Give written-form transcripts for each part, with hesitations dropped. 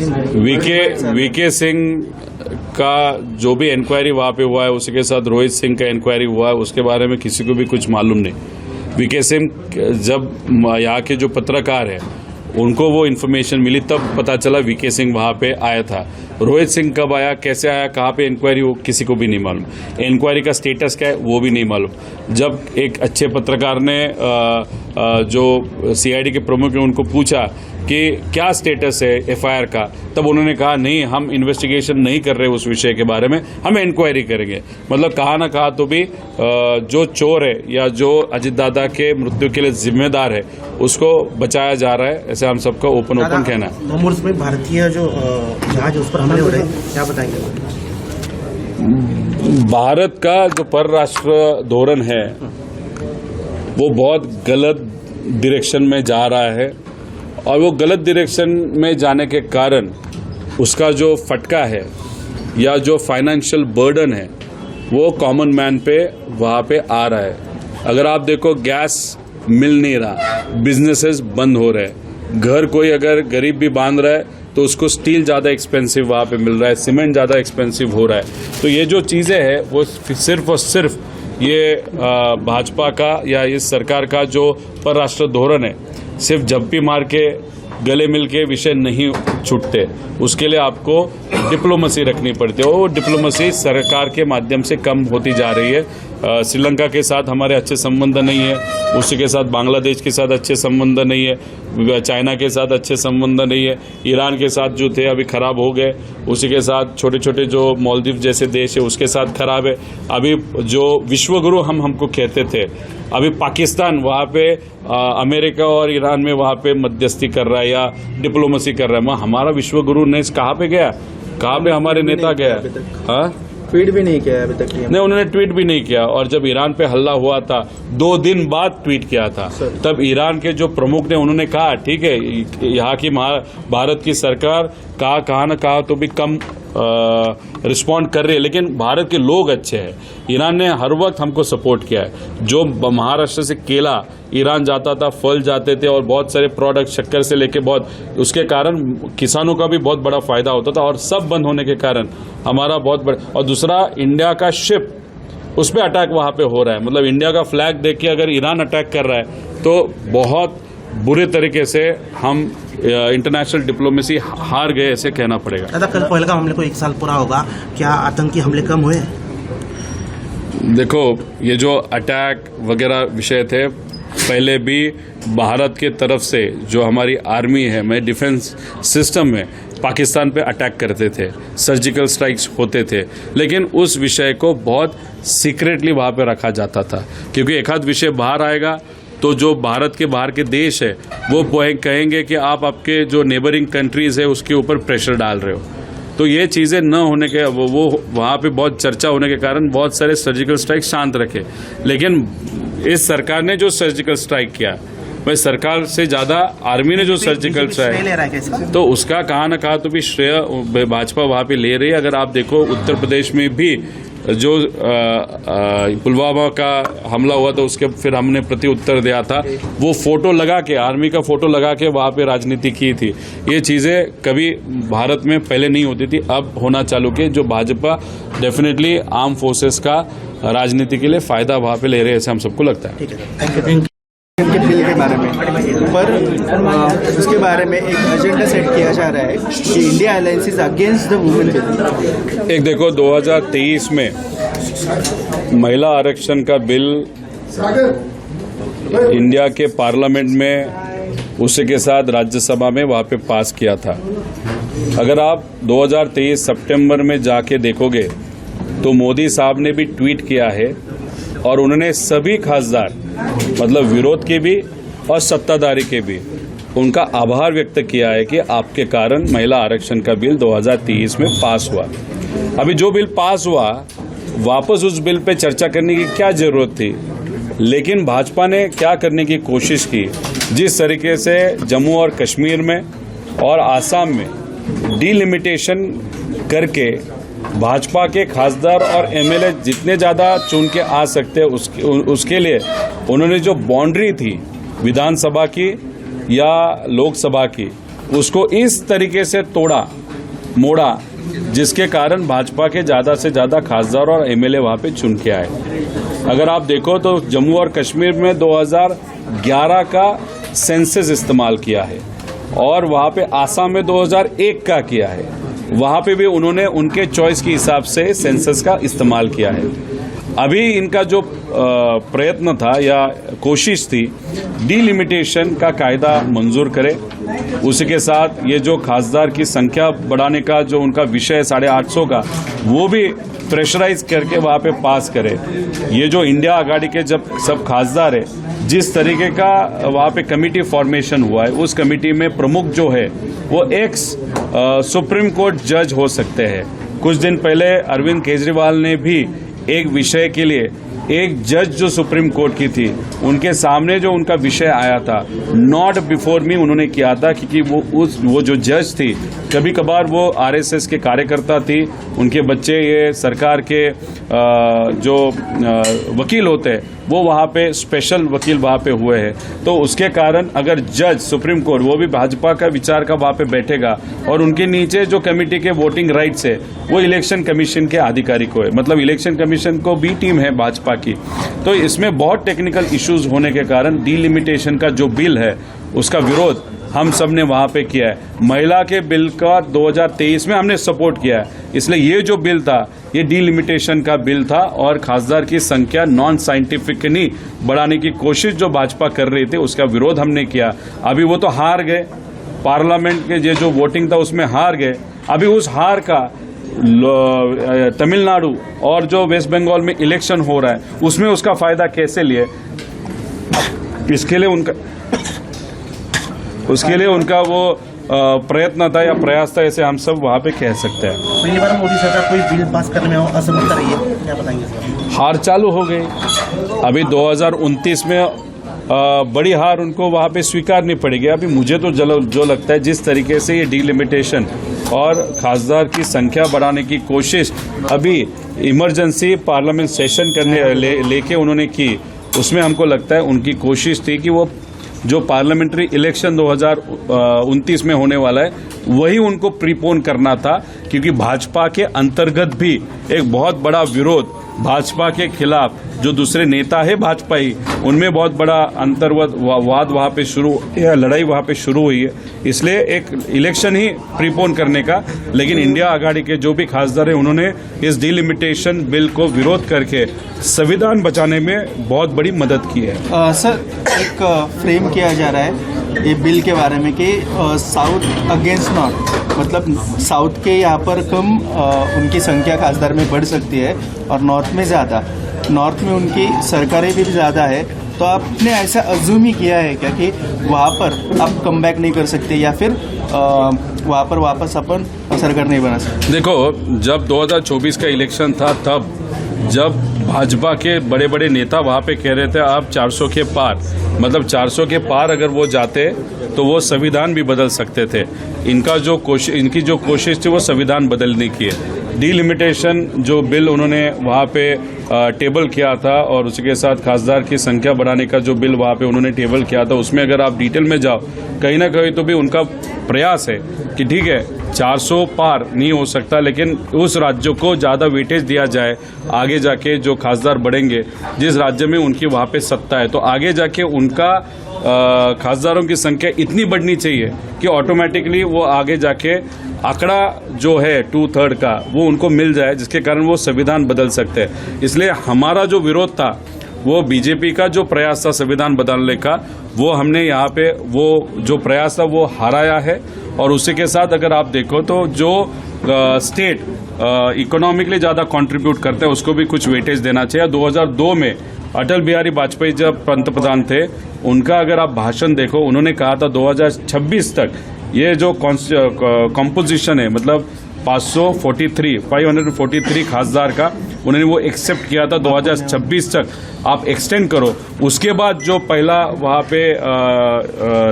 VK Singh का जो भी इंक्वायरी वहाँ पे हुआ है, उसी के साथ रोहित सिंह का इंक्वायरी हुआ है, उसके बारे में किसी को भी कुछ मालूम नहीं। वीके सिंह जब यहाँ के जो पत्रकार है उनको वो इन्फॉर्मेशन मिली तब पता चला वीके सिंह वहाँ पे आया था। रोहित सिंह कब आया, कैसे आया, कहाँ पे इंक्वायरी हो, किसी को भी नहीं मालूम। इंक्वायरी का स्टेटस क्या है वो भी नहीं मालूम। जब एक अच्छे पत्रकार ने जो सीआईडी के प्रमुख हैं उनको पूछा कि क्या स्टेटस है एफआईआर का, तब उन्होंने कहा नहीं, हम इन्वेस्टिगेशन नहीं कर रहे उस विषय के बारे में, हम इंक्वायरी करेंगे। मतलब कहा ना कहा तो भी जो चोर है या जो अजित दादा के मृत्यु के लिए जिम्मेदार है उसको बचाया जा रहा है, ऐसे हम सबका ओपन कहना है। में भारतीय जो जहाज उस पर हमले हो रहे हैं, क्या बताएंगे? भारत का जो परराष्ट्र धोरण है वो बहुत गलत डायरेक्शन में जा रहा है और वो गलत डायरेक्शन में जाने के कारण उसका जो फटका है या जो फाइनेंशियल बर्डन है वो कॉमन मैन पे वहाँ पे आ रहा है। अगर आप देखो गैस मिल नहीं रहा, बिजनेसेस बंद हो रहे हैं, घर कोई अगर गरीब भी बांध रहा है तो उसको स्टील ज़्यादा एक्सपेंसिव वहाँ पे मिल रहा है, सीमेंट ज़्यादा एक्सपेंसिव हो रहा है। तो ये जो चीज़ें हैं वो सिर्फ और सिर्फ ये भाजपा का या इस सरकार का जो परराष्ट्र धोरण है, सिर्फ झप्पी मार के गले मिल के विषय नहीं छूटते, उसके लिए आपको डिप्लोमेसी रखनी पड़ती है। वो डिप्लोमेसी सरकार के माध्यम से कम होती जा रही है। श्रीलंका के साथ हमारे अच्छे संबंध नहीं है, उसी के साथ बांग्लादेश के साथ अच्छे संबंध नहीं है, चाइना के साथ अच्छे संबंध नहीं है, ईरान के साथ जो थे अभी खराब हो गए, उसी के साथ छोटे छोटे जो मालदीव जैसे देश है उसके साथ खराब है। अभी जो विश्वगुरु हमको कहते थे, अभी पाकिस्तान वहाँ पे अमेरिका और ईरान में वहाँ पे मध्यस्थी कर रहा है या डिप्लोमेसी कर रहा है। हमारा विश्वगुरु ने कहाँ पे गया, कहाँ पे हमारे नेता गया? हाँ, ट्वीट भी नहीं किया अभी तक। नहीं, उन्होंने ट्वीट भी नहीं किया। और जब ईरान पे हल्ला हुआ था 2 दिन बाद ट्वीट किया था, तब ईरान के जो प्रमुख ने उन्होंने कहा ठीक है, यहाँ की भारत की सरकार कहा न कहा तो भी कम रिस्पॉन्ड कर रही है, लेकिन भारत के लोग अच्छे हैं। ईरान ने हर वक्त हमको सपोर्ट किया है। जो महाराष्ट्र से केला ईरान जाता था, फल जाते थे और बहुत सारे प्रोडक्ट शक्कर से लेके बहुत, उसके कारण किसानों का भी बहुत बड़ा फायदा होता था। और सब बंद होने के कारण हमारा बहुत बड़ा, और दूसरा इंडिया का शिप उस पर अटैक वहाँ पे हो रहा है। मतलब इंडिया का फ्लैग देख के अगर ईरान अटैक कर रहा है तो बहुत बुरे तरीके से हम इंटरनेशनल डिप्लोमेसी हार गए, ऐसे कहना पड़ेगा। दादा, कल पहलगाम हमले को 1 साल पूरा होगा, क्या आतंकी हमले कम हुए? देखो, ये जो अटैक वगैरह विषय थे, पहले भी भारत के तरफ से जो हमारी आर्मी है, मैं डिफेंस सिस्टम में पाकिस्तान पे अटैक करते थे, सर्जिकल स्ट्राइक्स होते थे, लेकिन उस विषय को बहुत सीक्रेटली वहाँ पे रखा जाता था, क्योंकि एक आध विषय बाहर आएगा तो जो भारत के बाहर के देश है वो कहेंगे कि आप आपके जो नेबरिंग कंट्रीज़ है उसके ऊपर प्रेशर डाल रहे हो। तो ये चीज़ें न होने के वो वहाँ पे बहुत चर्चा होने के कारण बहुत सारे सर्जिकल स्ट्राइक शांत रखे। लेकिन इस सरकार ने जो सर्जिकल स्ट्राइक किया, भाई सरकार से ज़्यादा आर्मी ने जो सर्जिकल स्ट्राइक, तो उसका कहा न कहा तो भी श्रेय भाजपा वहाँ पे ले रही है। अगर आप देखो उत्तर प्रदेश में भी जो पुलवामा का हमला हुआ था उसके फिर हमने प्रति उत्तर दिया था, वो फोटो लगा के, आर्मी का फोटो लगा के वहाँ पे राजनीति की थी। ये चीज़ें कभी भारत में पहले नहीं होती थी, अब होना चालू की। जो भाजपा डेफिनेटली आर्म फोर्सेस का राजनीति के लिए फ़ायदा वहाँ पे ले रहे हैं, ऐसे हम सबको लगता है। के बिल के बारे में, पर उसके बारे में एक एजेंडा सेट किया जा रहा है कि India alliance is against the women bill. एक देखो, 2023 में महिला आरक्षण का बिल इंडिया के पार्लियामेंट में, उसी के साथ राज्यसभा में वहाँ पे पास किया था। अगर आप 2023 सितंबर में जाके देखोगे तो मोदी साहब ने भी ट्वीट किया है और उन्होंने सभी खासदार, मतलब विरोध के भी और सत्ताधारी के भी, उनका आभार व्यक्त किया है कि आपके कारण महिला आरक्षण का बिल 2023 में पास हुआ। अभी जो बिल पास हुआ, वापस उस बिल पे चर्चा करने की क्या जरूरत थी? लेकिन भाजपा ने क्या करने की कोशिश की, जिस तरीके से जम्मू और कश्मीर में और आसाम में डिलिमिटेशन करके भाजपा के खासदार और एमएलए जितने ज़्यादा चुन के आ सकते हैं उसके लिए उन्होंने जो बाउंड्री थी विधानसभा की या लोकसभा की, उसको इस तरीके से तोड़ा मोड़ा जिसके कारण भाजपा के ज़्यादा से ज़्यादा खासदार और एमएलए वहाँ पे चुन के आए। अगर आप देखो तो जम्मू और कश्मीर में 2011 का सेंसस इस्तेमाल किया है और वहाँ पे आसाम में 2001 का किया है। वहाँ पे भी उन्होंने उनके चॉइस के हिसाब से सेंसस का इस्तेमाल किया है। अभी इनका जो प्रयत्न था या कोशिश थी, डिलिमिटेशन का कायदा मंजूर करे, उसी के साथ ये जो खासदार की संख्या बढ़ाने का जो उनका विषय है 850 का, वो भी प्रेशराइज करके वहाँ पे पास करे। ये जो इंडिया आघाड़ी के जब सब खासदार है, जिस तरीके का वहाँ पे कमेटी फॉर्मेशन हुआ है, उस कमेटी में प्रमुख जो है वो एक्स सुप्रीम कोर्ट जज हो सकते हैं। कुछ दिन पहले अरविंद केजरीवाल ने भी एक विषय के लिए एक जज जो सुप्रीम कोर्ट की थी, उनके सामने जो उनका विषय आया था, नॉट बिफोर मी उन्होंने किया था, क्योंकि वो जो जज थी, कभी कभार वो आरएसएस के कार्यकर्ता थी, उनके बच्चे ये सरकार के जो वकील होते हैं वो वहाँ पे स्पेशल वकील वहाँ पे हुए हैं। तो उसके कारण अगर जज सुप्रीम कोर्ट वो भी भाजपा का विचार का वहाँ पे बैठेगा और उनके नीचे जो कमेटी के वोटिंग राइट्स है वो इलेक्शन कमीशन के आधिकारिक है, मतलब इलेक्शन कमीशन को बी टीम है भाजपा की। तो इसमें बहुत टेक्निकल इश्यूज होने के कारण डिलिमिटेशन का जो बिल है उसका विरोध हम सब ने वहाँ पे किया है। महिला के बिल का 2023 में हमने सपोर्ट किया है, इसलिए ये जो बिल था ये डिलिमिटेशन का बिल था और खासदार की संख्या नॉन साइंटिफिकली बढ़ाने की कोशिश जो भाजपा कर रही थी उसका विरोध हमने किया। अभी वो तो हार गए, पार्लियामेंट के जो वोटिंग था उसमें हार गए। अभी उस हार का तमिलनाडु और जो वेस्ट बंगाल में इलेक्शन हो रहा है उसमें उसका फायदा कैसे लिए, उसके लिए उनका वो प्रयत्न था या प्रयास था, ऐसे हम सब वहाँ पे कह सकते हैं। पहली बार मोदी सरकार कोई बिल पास करने में असमर्थ रही है, क्या बताएंगे? हार चालू हो गई। अभी 2029 में बड़ी हार उनको वहाँ पे स्वीकारनी पड़ेगी। अभी मुझे तो जो लगता है जिस तरीके से ये डिलिमिटेशन और खासदार की संख्या बढ़ाने की कोशिश अभी इमरजेंसी पार्लियामेंट सेशन करने लेके उन्होंने की, उसमें हमको लगता है उनकी कोशिश थी कि वो जो पार्लियामेंट्री इलेक्शन 2029 में होने वाला है वही उनको प्रीपोन करना था, क्योंकि भाजपा के अंतर्गत भी एक बहुत बड़ा विरोध भाजपा के खिलाफ जो दूसरे नेता है भाजपाई, उनमें बहुत बड़ा वाद वहाँ पे शुरू या लड़ाई वहाँ पे शुरू हुई है। इसलिए एक इलेक्शन ही प्रीपोन करने का, लेकिन इंडिया आघाड़ी के जो भी खासदार है उन्होंने इस डिलिमिटेशन बिल को विरोध करके संविधान बचाने में बहुत बड़ी मदद की है। सर, एक फ्रेम किया जा रहा है ये बिल के बारे में कि साउथ अगेंस्ट नॉर्थ, मतलब साउथ के यहाँ पर कम उनकी संख्या खासदार में बढ़ सकती है और नॉर्थ में ज़्यादा, नॉर्थ में उनकी सरकारें भी ज़्यादा है। तो आपने ऐसा अज्यूम ही किया है क्या कि वहाँ पर आप कम बैक नहीं कर सकते या फिर वहाँ पर वापस अपन सरकार नहीं बना सकते? देखो, जब 2024 का इलेक्शन था तब जब भाजपा के बड़े बड़े नेता वहाँ पे कह रहे थे आप 400 के पार, मतलब 400 के पार अगर वो जाते तो वो संविधान भी बदल सकते थे। इनकी जो कोशिश थी वो संविधान बदलने की है। डिलिमिटेशन जो बिल उन्होंने वहाँ पे टेबल किया था और उसके साथ खासदार की संख्या बढ़ाने का जो बिल वहाँ पे उन्होंने टेबल किया था, उसमें अगर आप डिटेल में जाओ कहीं ना कहीं तो भी उनका प्रयास है कि ठीक है 400 पार नहीं हो सकता, लेकिन उस राज्यों को ज़्यादा वेटेज दिया जाए। आगे जाके जो खासदार बढ़ेंगे जिस राज्य में उनकी वहाँ पे सत्ता है, तो आगे जाके उनका खासदारों की संख्या इतनी बढ़नी चाहिए कि ऑटोमेटिकली वो आगे जाके आंकड़ा जो है 2/3 का वो उनको मिल जाए, जिसके कारण वो संविधान बदल सकते हैं। इसलिए हमारा जो विरोध था वो बीजेपी का जो प्रयास था संविधान बदलने का, वो हमने यहाँ पे वो जो प्रयास था वो हराया है। और उसी के साथ अगर आप देखो तो जो स्टेट इकोनॉमिकली ज़्यादा कंट्रीब्यूट करते हैं उसको भी कुछ वेटेज देना चाहिए। 2002 में अटल बिहारी वाजपेयी जब पंतप्रधान थे, उनका अगर आप भाषण देखो, उन्होंने कहा था 2026 तक ये जो कॉम्पोजिशन है, मतलब 543 खासदार का उन्होंने वो एक्सेप्ट किया था 2026 तक आप एक्सटेंड करो। उसके बाद जो पहला वहाँ पे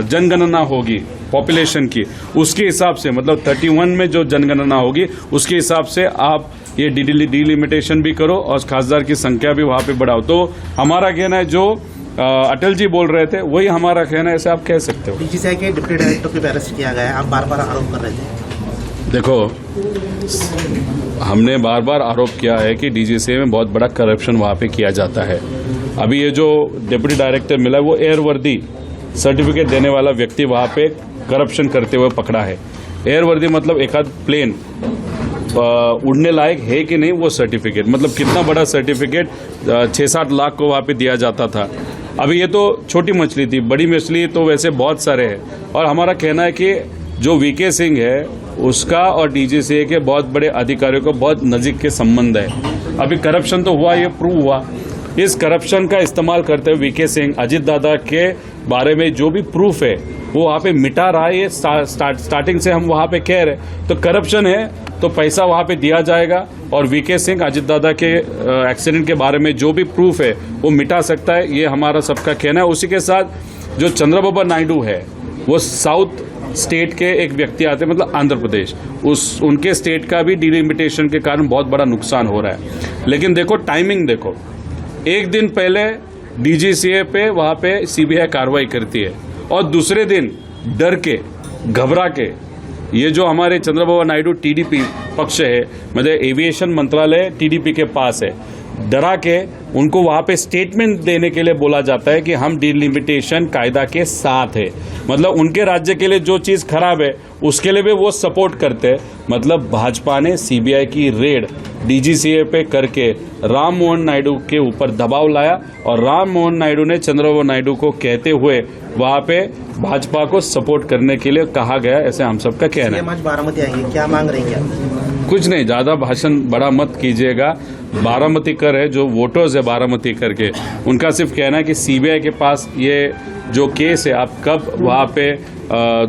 जनगणना होगी पॉपुलेशन की, उसके हिसाब से मतलब 31 में जो जनगणना होगी उसके हिसाब से आप ये डिलिमिटेशन भी करो और खासदार की संख्या भी वहाँ पे बढ़ाओ। तो हमारा कहना है जो अटल जी बोल रहे थे, वही हमारा कहना है, ऐसे आप कह सकते हो। डीजीसीए के डिप्टी डायरेक्टर को भी अरेस्ट किया गया है, आप बार बार आरोप कर रहे थे। देखो, हमने बार बार आरोप किया है कि डीजीसीए में बहुत बड़ा करप्शन वहाँ पे किया जाता है। अभी ये जो डिप्टी डायरेक्टर मिला है, वो एयरवर्दी सर्टिफिकेट देने वाला व्यक्ति वहाँ पे करप्शन करते हुए पकड़ा है। एयरवर्दी मतलब एक आध प्लेन उड़ने लायक है कि नहीं, वो सर्टिफिकेट, मतलब कितना बड़ा सर्टिफिकेट 6-7 लाख को वहाँ पे दिया जाता था। अभी ये तो छोटी मछली थी, बड़ी मछली तो वैसे बहुत सारे हैं। और हमारा कहना है कि जो वीके सिंह है उसका और डीजीसीए के बहुत बड़े अधिकारियों को बहुत नज़दीक के संबंध है। अभी करप्शन तो हुआ, ये प्रूव हुआ। इस करप्शन का इस्तेमाल करते हुए वीके सिंह अजीत दादा के बारे में जो भी प्रूफ है वो वहाँ पे मिटा रहा है। ये स्टार्टिंग से हम वहाँ पे कह रहे, तो करप्शन है तो पैसा वहाँ पे दिया जाएगा और वीके सिंह अजीत दादा के एक्सीडेंट के बारे में जो भी प्रूफ है वो मिटा सकता है, ये हमारा सबका कहना है। उसी के साथ जो चंद्रबाबू नायडू है, वो साउथ स्टेट के एक व्यक्ति आते हैं, मतलब आंध्र प्रदेश, उनके स्टेट का भी डिलिमिटेशन के कारण बहुत बड़ा नुकसान हो रहा है। लेकिन देखो टाइमिंग, देखो एक दिन पहले डीजीसीए पे वहाँ पे सीबीआई कार्रवाई करती है और दूसरे दिन डर के, घबरा के, ये जो हमारे चंद्रबाबू नायडू टीडीपी पक्ष है, मतलब एविएशन मंत्रालय टीडीपी के पास है, डरा के उनको वहाँ पे स्टेटमेंट देने के लिए बोला जाता है कि हम डिलिमिटेशन कायदा के साथ है। मतलब उनके राज्य के लिए जो चीज़ खराब है उसके लिए भी वो सपोर्ट करते हैं। मतलब भाजपा ने सीबीआई की रेड डीजीसीए पे करके राम मोहन नायडू के ऊपर दबाव लाया और राम मोहन नायडू ने चंद्रबाबू नायडू को कहते हुए वहाँ पे भाजपा को सपोर्ट करने के लिए कहा गया, ऐसे हम सबका कहना है। आज बारामती आएंगे, क्या मांग रही है? कुछ नहीं, ज़्यादा भाषण बड़ा मत कीजिएगा। बारामती कर है, जो वोटर्स है बारामती करके, उनका सिर्फ कहना है कि सीबीआई के पास ये जो केस है आप कब वहाँ पे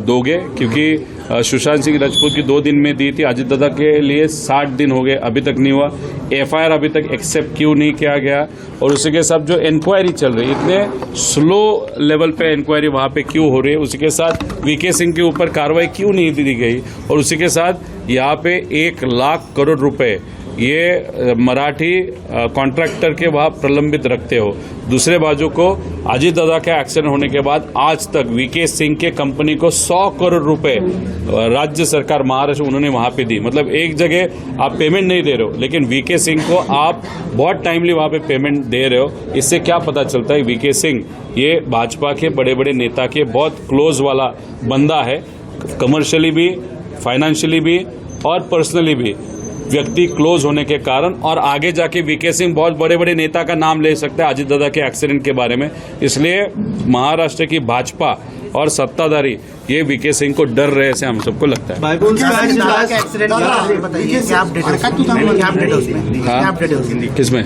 दोगे, क्योंकि सुशांत सिंह राजपूत की 2 दिन में दी थी, अजीत दादा के लिए 60 दिन हो गए, अभी तक नहीं हुआ। एफआईआर अभी तक एक्सेप्ट क्यों नहीं किया गया, और उसी के साथ जो इंक्वायरी चल रही है, इतने स्लो लेवल पे इंक्वायरी वहाँ पे क्यों हो रही है, उसी के साथ वीके सिंह के ऊपर कार्रवाई क्यों नहीं दी गई, और उसी के साथ यहाँ पे 1 लाख करोड़ रुपए ये मराठी कॉन्ट्रैक्टर के वहाँ प्रलंबित रखते हो। दूसरे बाजू को अजीत दादा का एक्सीडेंट होने के बाद आज तक वीके सिंह के कंपनी को 100 करोड़ रुपए राज्य सरकार महाराष्ट्र उन्होंने वहाँ पे दी। मतलब एक जगह आप पेमेंट नहीं दे रहे हो, लेकिन वीके सिंह को आप बहुत टाइमली वहाँ पे पेमेंट दे रहे हो। इससे क्या पता चलता है, वीके सिंह ये भाजपा के बड़े बड़े नेता के बहुत क्लोज वाला बंदा है, कमर्शियली भी, फाइनेंशियली भी और पर्सनली भी व्यक्ति क्लोज होने के कारण। और आगे जाके वीके सिंह बहुत बड़े बड़े नेता का नाम ले सकता है अजीत दादा के एक्सीडेंट के बारे में। इसलिए महाराष्ट्र की भाजपा और सत्ताधारी ये वीके सिंह को डर रहे से हम सबको लगता है। किसमें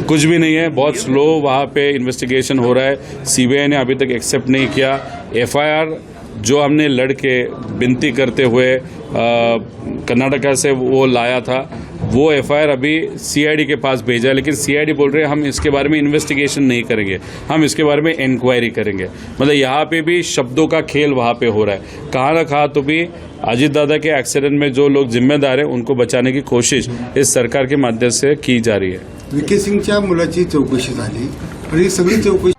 कुछ भी नहीं है, बहुत स्लो वहाँ पे इन्वेस्टिगेशन हो रहा है। सीबीआई ने अभी तक एक्सेप्ट नहीं किया। एफआईआर जो हमने लड़के विनती करते हुए कर्नाटका से वो लाया था, वो एफआईआर अभी सीआईडी के पास भेजा है, लेकिन सीआईडी बोल रहे हैं हम इसके बारे में इन्वेस्टिगेशन नहीं करेंगे, हम इसके बारे में इंक्वायरी करेंगे। मतलब यहाँ पे भी शब्दों का खेल वहाँ पे हो रहा है। कहाँ ना कहाँ तो भी अजीत दादा के एक्सीडेंट में जो लोग जिम्मेदार हैं उनको बचाने की कोशिश इस सरकार के माध्यम से की जा रही है। वीके सिंगच्या मुलाची चौकशी झाली, पण ही सगळी चौकशी